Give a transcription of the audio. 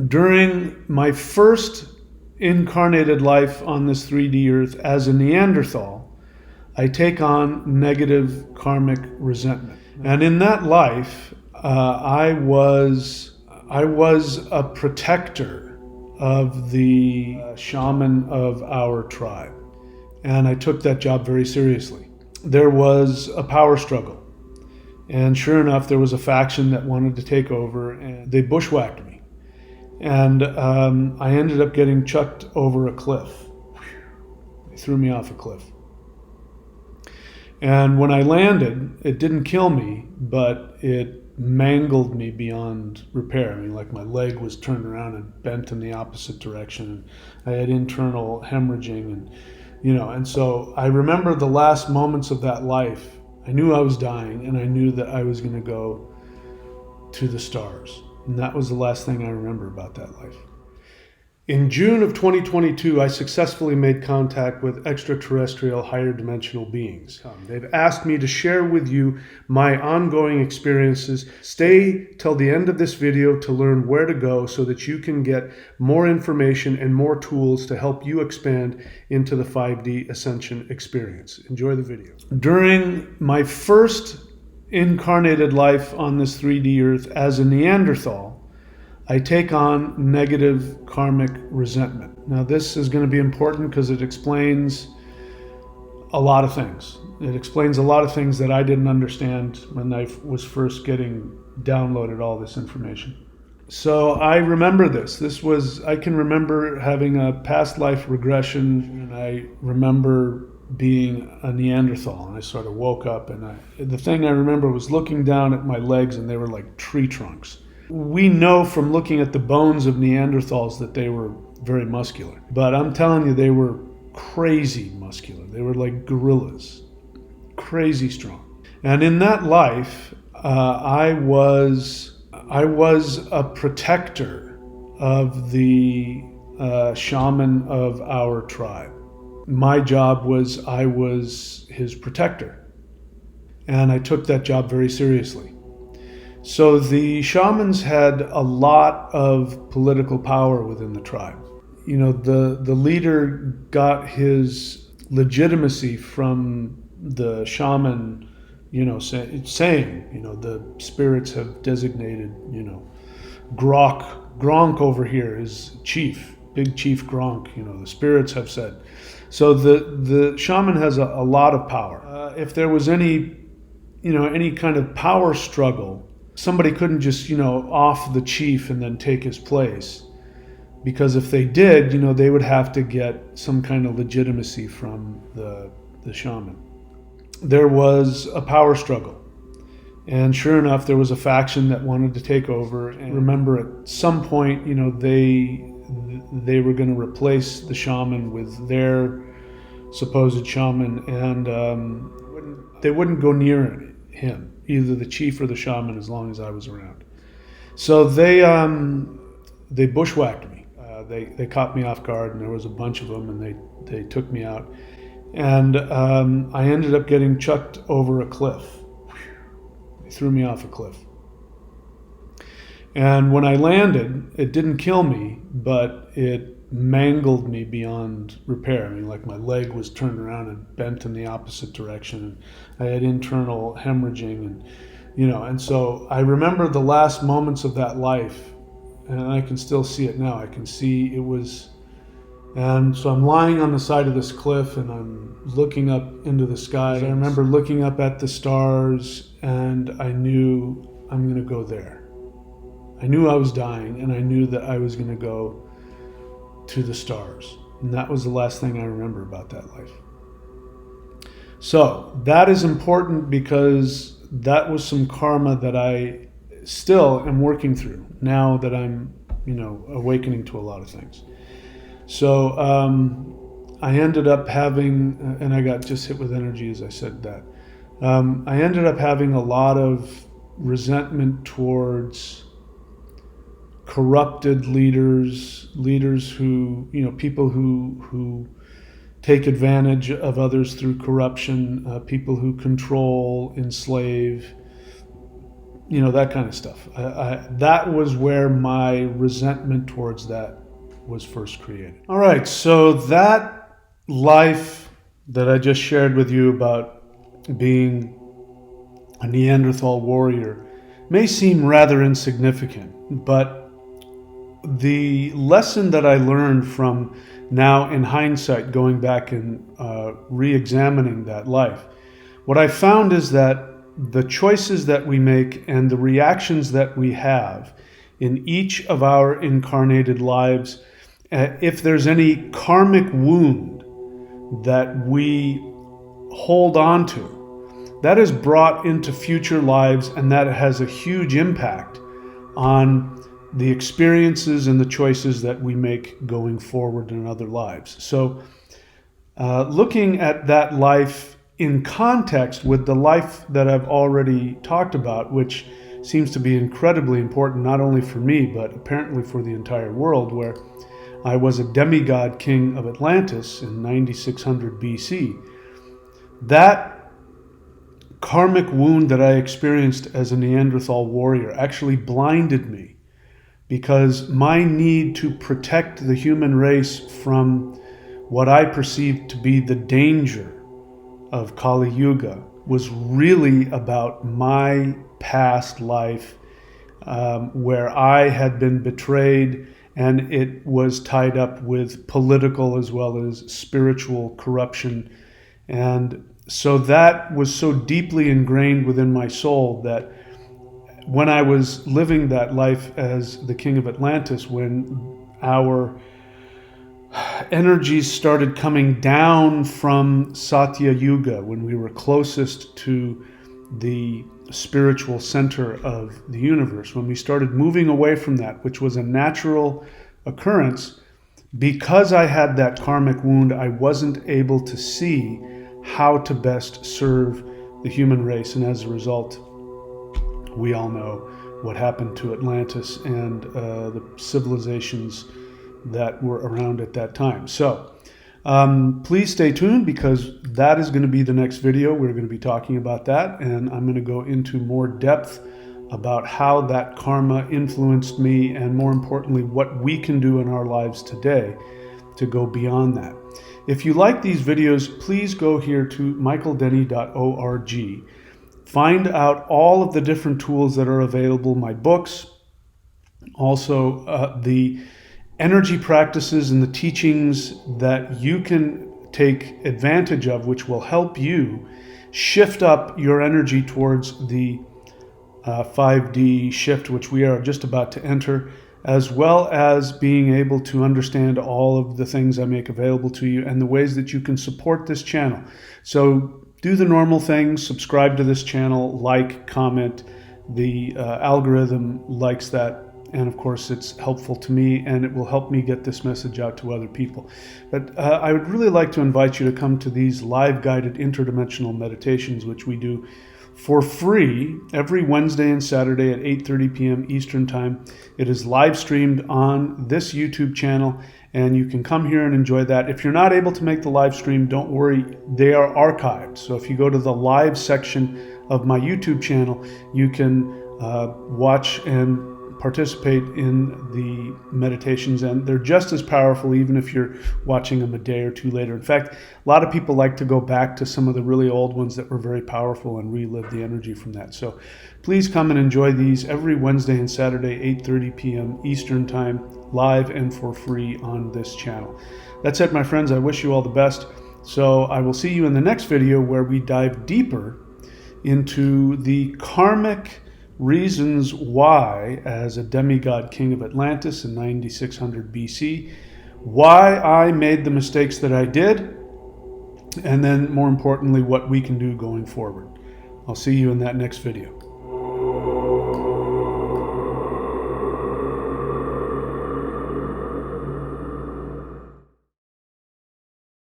During my first incarnated life on this 3D earth as a Neanderthal, I take on negative karmic resentment. And in that life, I was a protector of the shaman of our tribe. And I took that job very seriously. There was a power struggle. And sure enough, there was a faction that wanted to take over, and they bushwhacked me. And I ended up getting chucked over a cliff. They threw me off a cliff. And when I landed, it didn't kill me, but it mangled me beyond repair. I mean, like my leg was turned around and bent in the opposite direction. I had internal hemorrhaging, and so I remember the last moments of that life. I knew I was dying, and I knew that I was going to go to the stars. And that was the last thing I remember about that life. In June of 2022, I successfully made contact with extraterrestrial higher dimensional beings. They've asked me to share with you my ongoing experiences. Stay till the end of this video to learn where to go so that you can get more information and more tools to help you expand into the 5D Ascension experience. Enjoy the video. During my first incarnated life on this 3D earth as a Neanderthal, I take on negative karmic resentment. Now this is going to be important because it explains a lot of things. It explains a lot of things that I didn't understand when I was first getting downloaded all this information. So I remember this. I can remember having a past life regression, and I remember being a Neanderthal, and I sort of woke up, and the thing I remember was looking down at my legs, and they were like tree trunks. We know from looking at the bones of Neanderthals that they were very muscular, but I'm telling you, they were crazy muscular. They were like gorillas, crazy strong. And in that life, I was a protector of the shaman of our tribe. My job was I was his protector, and I took that job very seriously. So the shamans had a lot of political power within the tribe. The leader got his legitimacy from the shaman, saying, the spirits have designated, Gronk over here is chief, big chief Gronk, the spirits have said. So the shaman has a lot of power. If there was any kind of power struggle, somebody couldn't just, off the chief and then take his place. Because if they did, they would have to get some kind of legitimacy from the shaman. There was a power struggle. And sure enough, there was a faction that wanted to take over. And remember, at some point, they were going to replace the shaman with their supposed shaman, and they wouldn't go near him, either the chief or the shaman, as long as I was around. So they bushwhacked me. They caught me off guard, and there was a bunch of them, and they took me out. And I ended up getting chucked over a cliff. They threw me off a cliff. And when I landed, it didn't kill me, but it mangled me beyond repair. I mean, like my leg was turned around and bent in the opposite direction, and I had internal hemorrhaging, and so I remember the last moments of that life, and I can still see it now. I can see it was, and so I'm lying on the side of this cliff, and I'm looking up into the sky. I remember looking up at the stars, and I knew I'm going to go there. I knew I was dying, and I knew that I was going to go to the stars. And that was the last thing I remember about that life. So that is important because that was some karma that I still am working through now that I'm, awakening to a lot of things. So I ended up having, and I got just hit with energy as I said that. I ended up having a lot of resentment towards corrupted leaders who, people who take advantage of others through corruption, people who control, enslave, that kind of stuff. That was where my resentment towards that was first created. All right, so that life that I just shared with you about being a Neanderthal warrior may seem rather insignificant, but the lesson that I learned from now in hindsight, going back and re-examining that life, what I found is that the choices that we make and the reactions that we have in each of our incarnated lives, if there's any karmic wound that we hold on to, that is brought into future lives, and that has a huge impact on the experiences and the choices that we make going forward in other lives. So looking at that life in context with the life that I've already talked about, which seems to be incredibly important, not only for me, but apparently for the entire world, where I was a demigod king of Atlantis in 9600 BC. That karmic wound that I experienced as a Neanderthal warrior actually blinded me, because my need to protect the human race from what I perceived to be the danger of Kali Yuga was really about my past life, where I had been betrayed, and it was tied up with political as well as spiritual corruption. And so that was so deeply ingrained within my soul that when I was living that life as the king of Atlantis, when our energies started coming down from Satya Yuga, when we were closest to the spiritual center of the universe, when we started moving away from that, which was a natural occurrence, because I had that karmic wound, I wasn't able to see how to best serve the human race. And as a result, we all know what happened to Atlantis and the civilizations that were around at that time. So please stay tuned, because that is going to be the next video. We're going to be talking about that, and I'm going to go into more depth about how that karma influenced me, and more importantly, what we can do in our lives today to go beyond that. If you like these videos, please go here to michaeldenney.org. Find out all of the different tools that are available, my books, also the energy practices and the teachings that you can take advantage of, which will help you shift up your energy towards the 5D shift, which we are just about to enter, as well as being able to understand all of the things I make available to you and the ways that you can support this channel. So do the normal things, subscribe to this channel, like, comment. The algorithm likes that, and of course it's helpful to me, and it will help me get this message out to other people. But I would really like to invite you to come to these live guided interdimensional meditations, which we do for free every Wednesday and Saturday at 8:30 p.m. Eastern Time. It is live streamed on this YouTube channel, and you can come here and enjoy that. If you're not able to make the live stream, don't worry, they are archived. So if you go to the live section of my YouTube channel, you can watch and participate in the meditations, and they're just as powerful even if you're watching them a day or two later. In fact, a lot of people like to go back to some of the really old ones that were very powerful and relive the energy from that. So please come and enjoy these every Wednesday and Saturday, 8:30 p.m. Eastern Time, live and for free on this channel. That's it, my friends. I wish you all the best. So I will see you in the next video, where we dive deeper into the karmic reasons why, as a demigod king of Atlantis in 9600 BC, why I made the mistakes that I did, and then more importantly, what we can do going forward. I'll see you in that next video.